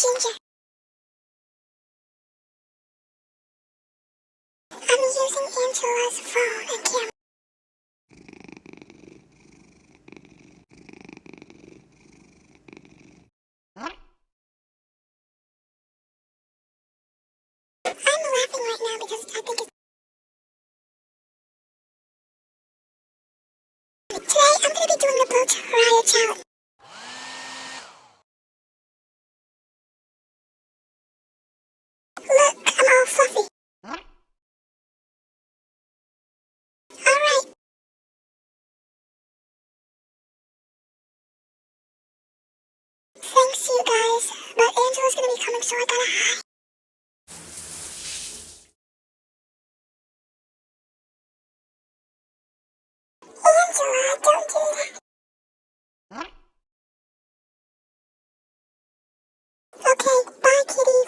Ginger. I'm using Angela's phone and camera. I'm laughing right now because I think it's... Today, I'm going to be doing the Blow Riot Challenge. Look, I'm all fluffy. Alright. Thanks, you guys. But Angela's going to be coming, so I gotta hide. Angela, don't do that. Okay, bye, kitty.